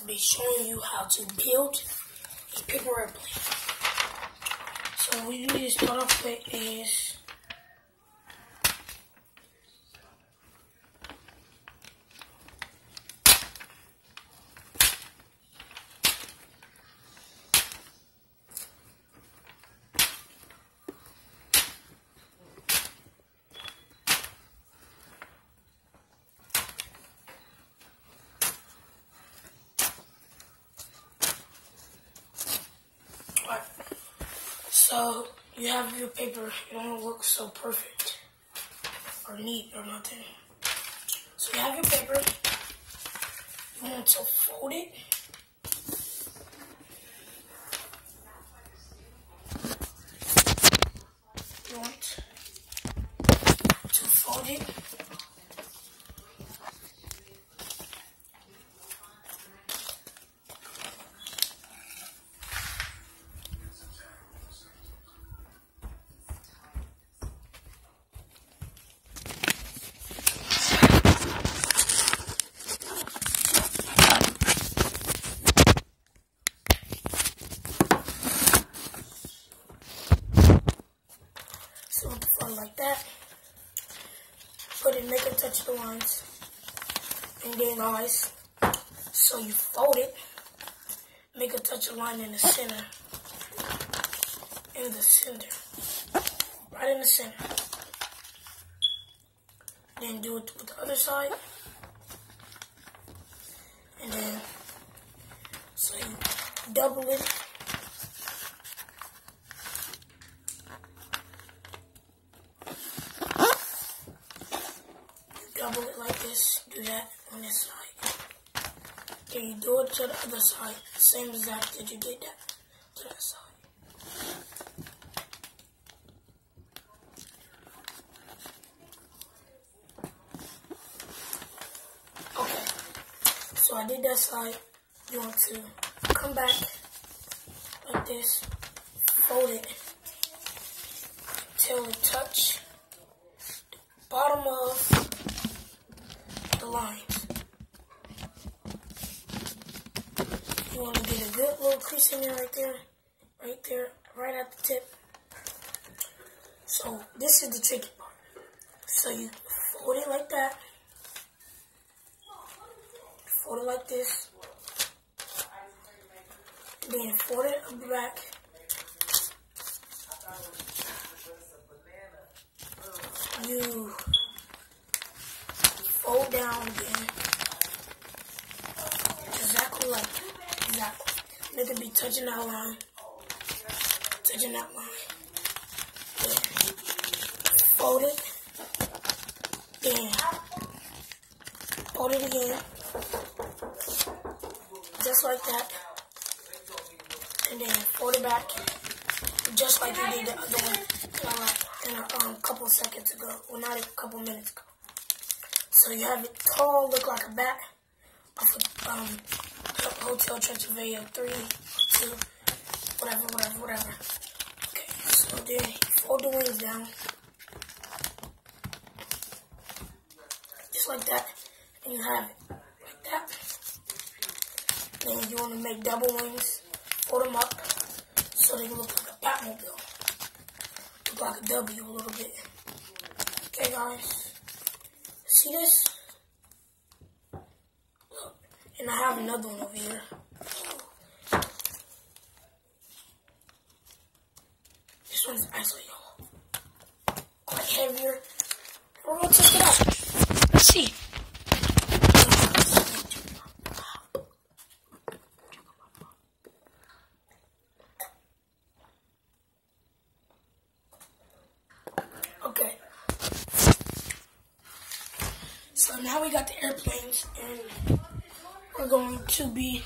to be showing you how to build a paper airplane. So what you need to start off with is so you have your paper. It don't look so perfect or neat or nothing. So you have your paper. You want to fold it. You want to fold it. So with the front like that, put it, make it touch the lines, and then guys, so you fold it, make it touch a line in the center, right in the center. Then do it with the other side, and then so you double it. Double it like this, do that on this side. Then you do it to the other side, same exact that you did that to that side. Okay, so I did that side. You want to come back like this, fold it until it touch the bottom of the lines. You want to get a good little crease in there, right at the tip. So this is the tricky part. So you fold it like that, fold it like this, then fold it up the back. You fold down again, exactly like that, exactly. Let it be touching that line, Then fold it, then fold it again, just like that, and then fold it back, just like you did the other one in a couple seconds ago, well not a couple minutes ago. So you have it tall, look like a bat off of Hotel Transylvania 3, 2, whatever. Okay, so then you fold the wings down, just like that, and you have it like that. Then you want to make double wings, fold them up so they look like a Batmobile, look like a W a little bit. Okay, guys. See this? Look, and I have another one over here. This one's actually quite heavier. We're gonna test it out. Let's see. Okay. So now we got the airplanes, and we're going to be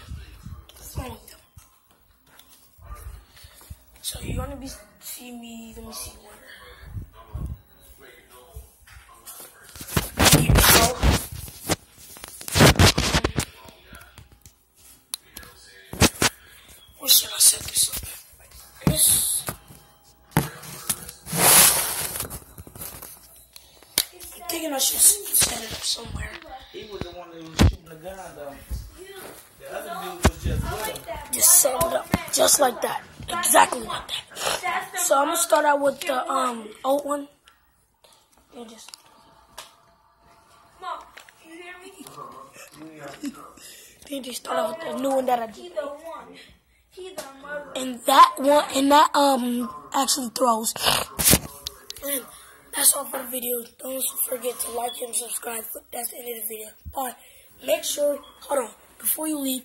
flying them. So you're going to be see me. Let me see where. Here we go. Where should I set this up? This. I'm thinking I should set it up somewhere. He was the one that was shooting the gun, though. The other dude Just like that. Exactly like that. So I'm going to start out with the old one. And just... Mom, you hear me? Then just start out with the new one that I did. He's the one. He's the murderer. And that one, and that actually throws. And that's all for the video. Don't forget to like and subscribe. That's the end of the video. But make sure, hold on, before you leave,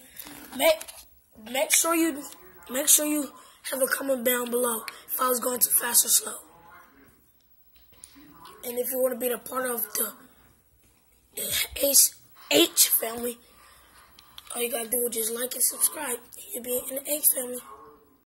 make sure you have a comment down below if I was going too fast or slow. And if you want to be a part of the H family, all you gotta do is just like and subscribe. You'll be in the H family.